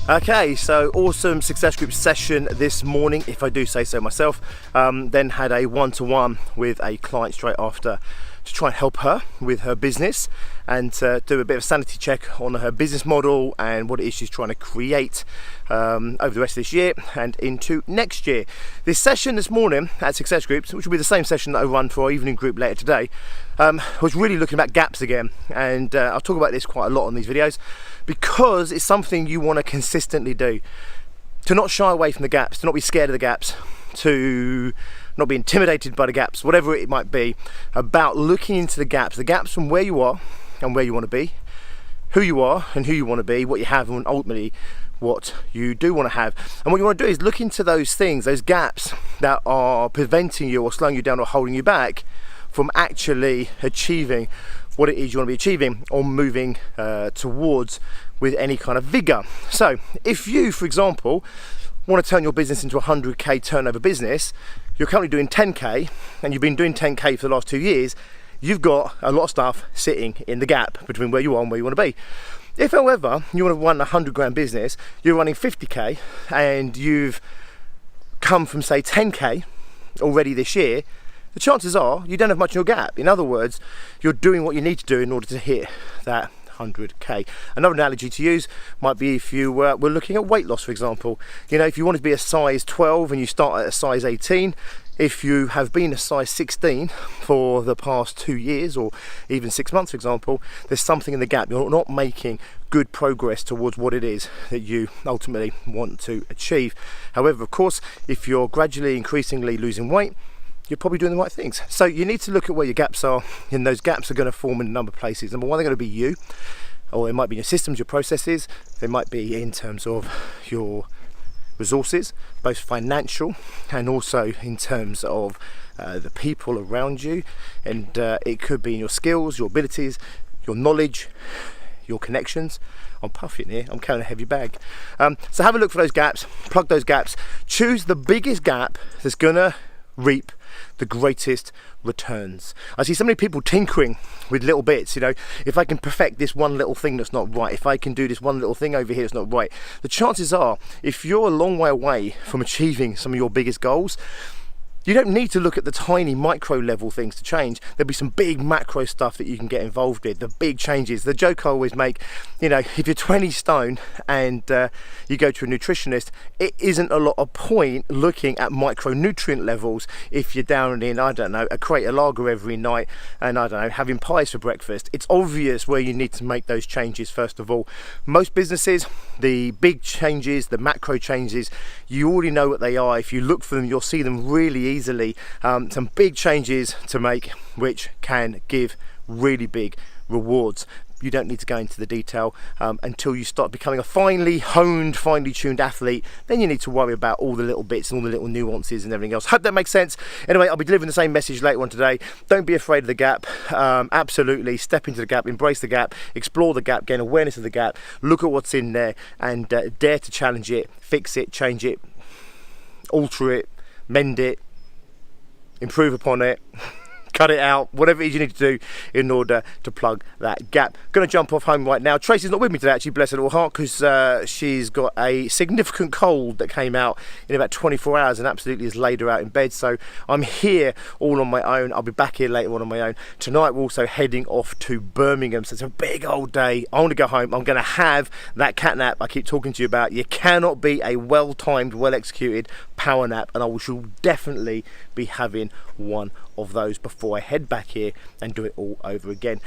Okay, so awesome success group session this morning, if I do say so myself. Then had a one-to-one with a client straight after to try and help her with her business and do a bit of a sanity check on her business model and what it is she's trying to create over the rest of this year and into next year. This session this morning at Success Groups, which will be the same session that I run for our evening group later today, was really looking at gaps again, and I'll talk about this quite a lot on these videos because it's something you want to consistently do. To not shy away from the gaps, to not be scared of the gaps, to not be intimidated by the gaps, whatever it might be, about looking into the gaps from where you are and where you want to be, who you are and who you want to be, what you have and ultimately what you do want to have. And what you want to do is look into those things, those gaps that are preventing you or slowing you down or holding you back from actually achieving what it is you want to be achieving or moving towards with any kind of vigor. So if you, for example, want to turn your business into a 100k turnover business, you're currently doing 10k and you've been doing 10k for the last 2 years, you've got a lot of stuff sitting in the gap between where you are and where you want to be. If, however, you want to run a 100 grand business, you're running 50k and you've come from, say, 10k already this year, the chances are you don't have much in your gap. In other words, you're doing what you need to do in order to hit that 100k. Another analogy to use might be if you were looking at weight loss, for example. You know, if you want to be a size 12 and you start at a size 18, if you have been a size 16 for the past 2 years or even 6 months, for example, there's something in the gap. You're not making good progress towards what it is that you ultimately want to achieve. However, of course, if you're gradually, increasingly losing weight, you're probably doing the right things. So you need to look at where your gaps are, and those gaps are going to form in a number of places. Number one, they're going to be you, or it might be your systems, your processes. They might be in terms of your resources, both financial and also in terms of the people around you. And it could be in your skills, your abilities, your knowledge, your connections. I'm puffing here, I'm carrying a heavy bag. So have a look for those gaps, plug those gaps, choose the biggest gap that's gonna reap the greatest returns. I see so many people tinkering with little bits, you know, if I can perfect this one little thing that's not right, if I can do this one little thing over here that's not right, the chances are, if you're a long way away from achieving some of your biggest goals, you don't need to look at the tiny micro level things to change. There'll be some big macro stuff that you can get involved with, the big changes. The joke I always make, you know, if you're 20 stone and you go to a nutritionist, it isn't a lot of point looking at micronutrient levels if you're down in, I don't know, a crate of lager every night and, I don't know, having pies for breakfast. It's obvious where you need to make those changes first of all. Most businesses, the big changes, the macro changes, you already know what they are. If you look for them, you'll see them really easily. Some big changes to make which can give really big rewards. You don't need to go into the detail until you start becoming a finely honed, finely tuned athlete. Then you need to worry about all the little bits and all the little nuances and everything else. Hope that makes sense. Anyway, I'll be delivering the same message later on today. Don't be afraid of the gap. Absolutely step into the gap, embrace the gap, explore the gap, gain awareness of the gap, look at what's in there and dare to challenge it, fix it, change it, alter it, mend it, improve upon it, cut it out, whatever it is you need to do in order to plug that gap. Gonna jump off home right now. Tracy's not with me today, actually, bless her little heart, because she's got a significant cold that came out in about 24 hours and absolutely has laid her out in bed. So I'm here all on my own. I'll be back here later on my own. Tonight we're also heading off to Birmingham, so it's a big old day. I want to go home. I'm gonna have that cat nap I keep talking to you about. You cannot be a well-timed, well-executed power nap, and I shall definitely be having one of those before I head back here and do it all over again.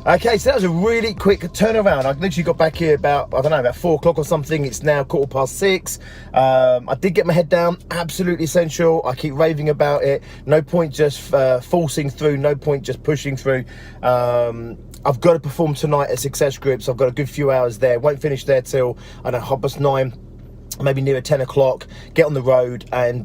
Okay, so that was a really quick turnaround. I literally got back here about, I don't know, about 4 o'clock or something. It's now 6:15. I did get my head down, absolutely essential. I keep raving about it. No point just forcing through, no point just pushing through. I've got to perform tonight at Success Groups. I've got a good few hours there. Won't finish there till, I don't know, 9:30. maybe near 10 o'clock, get on the road and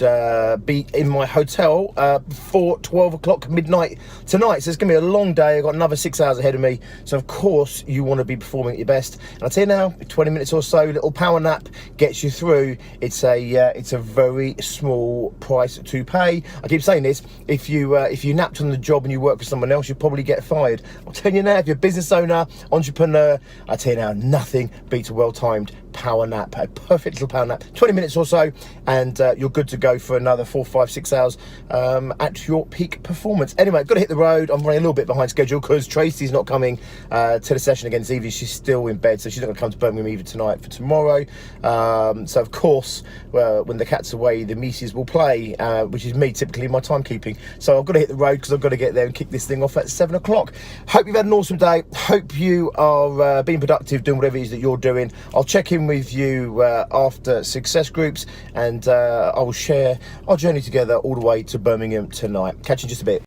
be in my hotel before 12 o'clock midnight tonight. So it's gonna be a long day. I've got another 6 hours ahead of me. So of course you wanna be performing at your best. And I'll tell you now, 20 minutes or so, little power nap gets you through. It's a very small price to pay. I keep saying this, if you napped on the job and you work for someone else, you'll probably get fired. I'll tell you now, if you're a business owner, entrepreneur, I tell you now, nothing beats a well-timed power nap, a perfect little power nap, 20 minutes or so, and you're good to go for another 4, 5, 6 hours at your peak performance. Anyway, got to hit the road. I'm running a little bit behind schedule because Tracy's not coming to the session again this evening. She's still in bed, so she's not going to come to Birmingham even tonight for tomorrow. So of course, when the cat's away, the missus will play, which is me typically in my timekeeping. So I've got to hit the road because I've got to get there and kick this thing off at 7 o'clock. Hope you've had an awesome day. Hope you are being productive, doing whatever it is that you're doing. I'll check in with you after success groups, and I will share our journey together all the way to Birmingham tonight. Catch you in just a bit.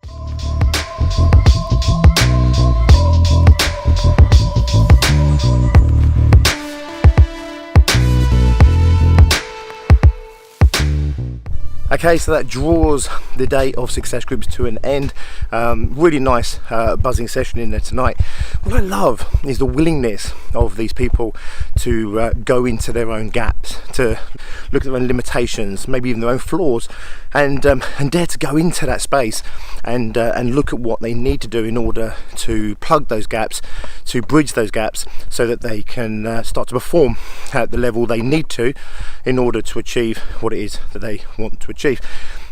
Okay, so that draws the day of success groups to an end. Really nice buzzing session in there tonight. What I love is the willingness of these people to go into their own gaps, to look at their own limitations, maybe even their own flaws, and dare to go into that space and look at what they need to do in order to plug those gaps, to bridge those gaps, so that they can start to perform at the level they need to in order to achieve what it is that they want to achieve.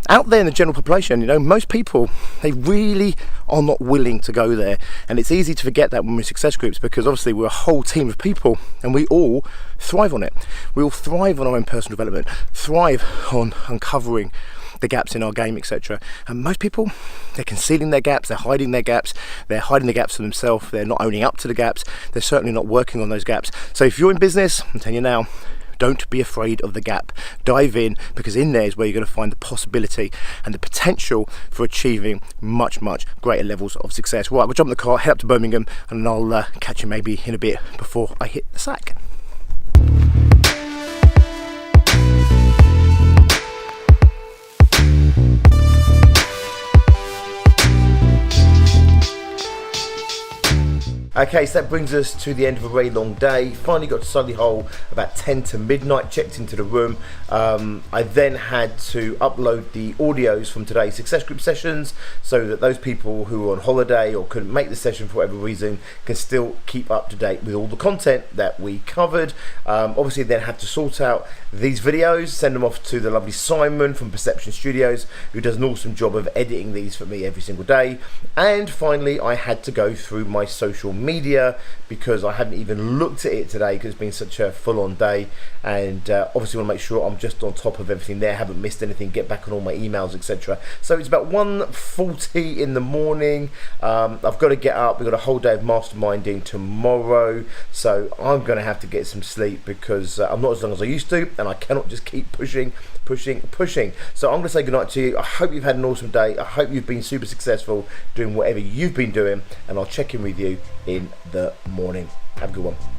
Out there in the general population, most people, they really are not willing to go there, and it's easy to forget that when we're in success groups, because obviously we're a whole team of people and we all thrive on it. We all thrive on our own personal development, thrive on uncovering the gaps in our game, etc. And most people, they're concealing their gaps, they're hiding their gaps, they're hiding the gaps for themselves, they're not owning up to the gaps, they're certainly not working on those gaps. So if you're in business, I'm telling you now, don't be afraid of the gap. Dive in, because in there is where you're going to find the possibility and the potential for achieving much, much greater levels of success. Right, we'll jump in the car, head up to Birmingham, and I'll catch you maybe in a bit before I hit the sack. Okay, so that brings us to the end of a very long day. Finally got to Solihull about 10 to midnight, checked into the room. I then had to upload the audios from today's success group sessions so that those people who were on holiday or couldn't make the session for whatever reason can still keep up to date with all the content that we covered. Obviously then had to sort out these videos, send them off to the lovely Simon from Perception Studios, who does an awesome job of editing these for me every single day. And finally I had to go through my social media because I hadn't even looked at it today because it's been such a full-on day, and obviously want to make sure I'm just on top of everything there, haven't missed anything, get back on all my emails, etc. So it's about 1:40 in the morning. I've got to get up. We've got a whole day of masterminding tomorrow, so I'm going to have to get some sleep because I'm not as long as I used to, and I cannot just keep pushing. So I'm going to say goodnight to you. I hope you've had an awesome day. I hope you've been super successful doing whatever you've been doing, and I'll check in with you in the morning. Have a good one.